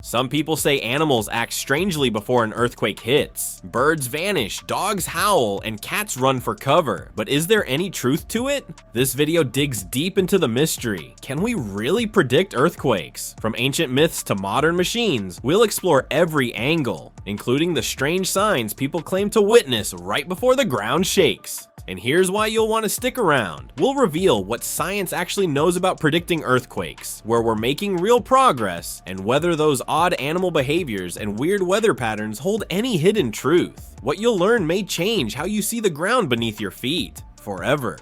Some people say animals act strangely before an earthquake hits. Birds vanish, dogs howl, and cats run for cover. But is there any truth to it? This video digs deep into the mystery. Can we really predict earthquakes? From ancient myths to modern machines, we'll explore every angle, including the strange signs people claim to witness right before the ground shakes. And here's why you'll want to stick around. We'll reveal what science actually knows about predicting earthquakes, where we're making real progress, and whether those odd animal behaviors and weird weather patterns hold any hidden truth. What you'll learn may change how you see the ground beneath your feet, forever.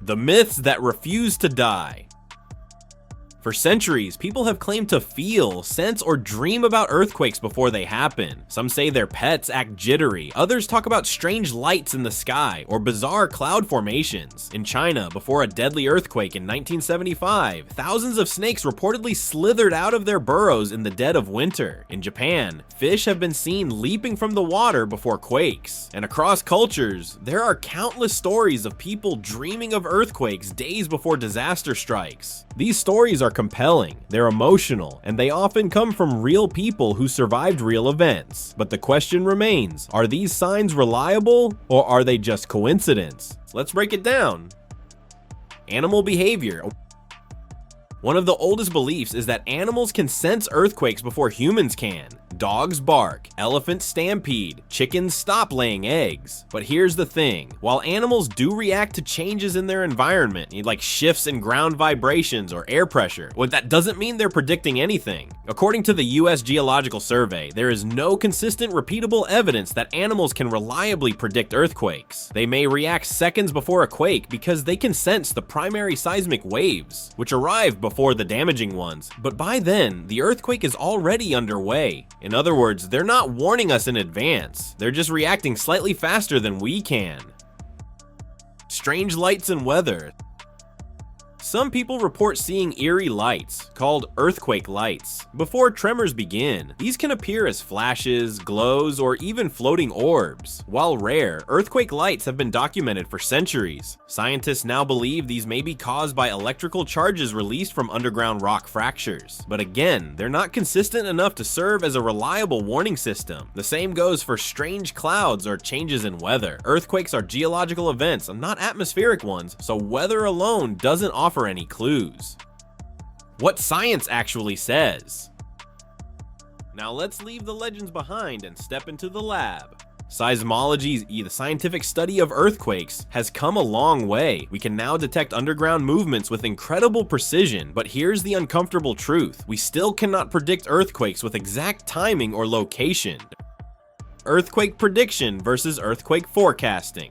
The myths that refuse to die. For centuries, people have claimed to feel, sense, or dream about earthquakes before they happen. Some say their pets act jittery, others talk about strange lights in the sky or bizarre cloud formations. In China, before a deadly earthquake in 1975, thousands of snakes reportedly slithered out of their burrows in the dead of winter. In Japan, fish have been seen leaping from the water before quakes. And across cultures, there are countless stories of people dreaming of earthquakes days before disaster strikes. These stories are compelling, they're emotional, and they often come from real people who survived real events. But the question remains, are these signs reliable, or are they just coincidence? Let's break it down. Animal behavior. One of the oldest beliefs is that animals can sense earthquakes before humans can. Dogs bark, elephants stampede, chickens stop laying eggs. But here's the thing, while animals do react to changes in their environment, like shifts in ground vibrations or air pressure, well, that doesn't mean they're predicting anything. According to the US Geological Survey, there is no consistent, repeatable evidence that animals can reliably predict earthquakes. They may react seconds before a quake because they can sense the primary seismic waves, which arrive before the damaging ones, but by then, the earthquake is already underway. In other words, they're not warning us in advance, they're just reacting slightly faster than we can. Strange lights and weather. Some people report seeing eerie lights, called earthquake lights, before tremors begin. These can appear as flashes, glows, or even floating orbs. While rare, earthquake lights have been documented for centuries. Scientists now believe these may be caused by electrical charges released from underground rock fractures. But again, they're not consistent enough to serve as a reliable warning system. The same goes for strange clouds or changes in weather. Earthquakes are geological events, not atmospheric ones, so weather alone doesn't offer any clues. What science actually says. Now let's leave the legends behind and step into the lab. Seismology, the scientific study of earthquakes, has come a long way. We can now detect underground movements with incredible precision, but here's the uncomfortable truth. We still cannot predict earthquakes with exact timing or location. Earthquake prediction versus earthquake forecasting.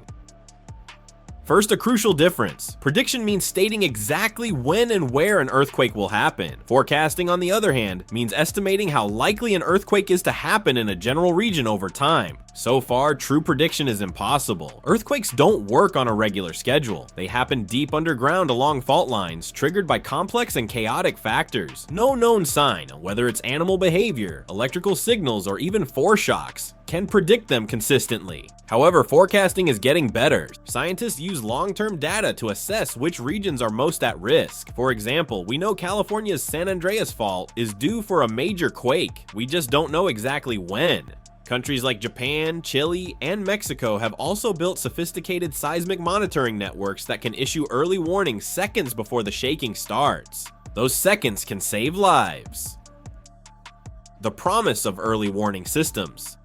First, a crucial difference. Prediction means stating exactly when and where an earthquake will happen. Forecasting, on the other hand, means estimating how likely an earthquake is to happen in a general region over time. So far, true prediction is impossible. Earthquakes don't work on a regular schedule. They happen deep underground along fault lines, triggered by complex and chaotic factors. No known sign, whether it's animal behavior, electrical signals, or even foreshocks, can predict them consistently. However, forecasting is getting better. Scientists use long-term data to assess which regions are most at risk. For example, we know California's San Andreas Fault is due for a major quake. We just don't know exactly when. Countries like Japan, Chile, and Mexico have also built sophisticated seismic monitoring networks that can issue early warnings seconds before the shaking starts. Those seconds can save lives. The promise of early warning systems.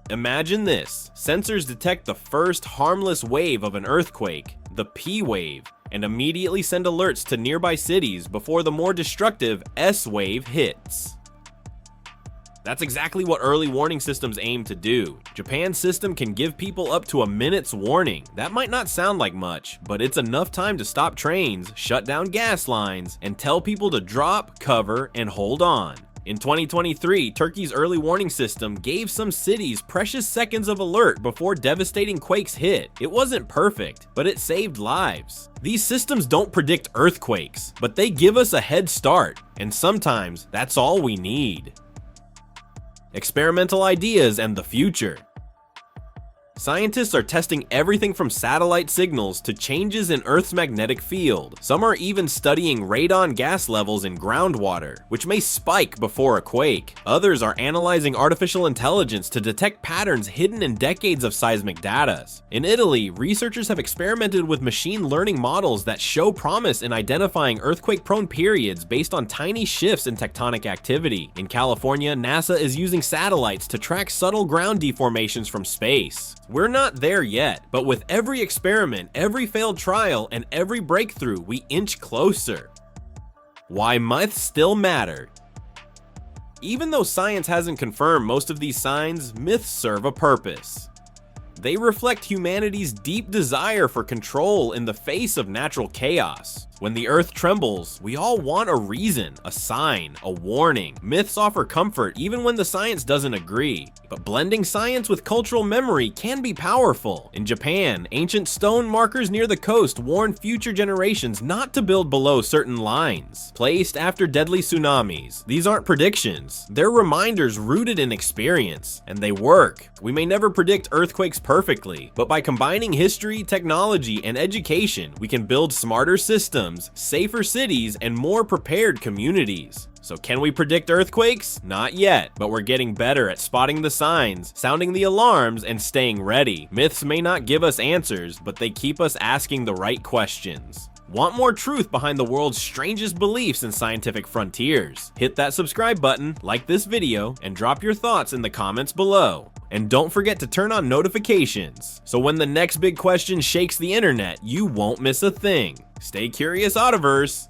Imagine this. Sensors detect the first harmless wave of an earthquake, the P wave, and immediately send alerts to nearby cities before the more destructive S wave hits. That's exactly what early warning systems aim to do. Japan's system can give people up to a minute's warning. That might not sound like much, but it's enough time to stop trains, shut down gas lines, and tell people to drop, cover, and hold on. In 2023, Turkey's early warning system gave some cities precious seconds of alert before devastating quakes hit. It wasn't perfect, but it saved lives. These systems don't predict earthquakes, but they give us a head start, and sometimes that's all we need. Experimental ideas and the future. Scientists are testing everything from satellite signals to changes in Earth's magnetic field. Some are even studying radon gas levels in groundwater, which may spike before a quake. Others are analyzing artificial intelligence to detect patterns hidden in decades of seismic data. In Italy, researchers have experimented with machine learning models that show promise in identifying earthquake-prone periods based on tiny shifts in tectonic activity. In California, NASA is using satellites to track subtle ground deformations from space. We're not there yet, but with every experiment, every failed trial, and every breakthrough, we inch closer. Why myths still matter. Even though science hasn't confirmed most of these signs, myths serve a purpose. They reflect humanity's deep desire for control in the face of natural chaos. When the earth trembles, we all want a reason, a sign, a warning. Myths offer comfort even when the science doesn't agree. But blending science with cultural memory can be powerful. In Japan, ancient stone markers near the coast warn future generations not to build below certain lines, placed after deadly tsunamis. These aren't predictions, they're reminders rooted in experience, and they work. We may never predict earthquakes perfectly, but by combining history, technology, and education, we can build smarter systems, safer cities, and more prepared communities. So can we predict earthquakes? Not yet, but we're getting better at spotting the signs, sounding the alarms, and staying ready. Myths may not give us answers, but they keep us asking the right questions. Want more truth behind the world's strangest beliefs and scientific frontiers? Hit that subscribe button, like this video, and drop your thoughts in the comments below. And don't forget to turn on notifications, so when the next big question shakes the internet, you won't miss a thing. Stay curious, Oddiverse!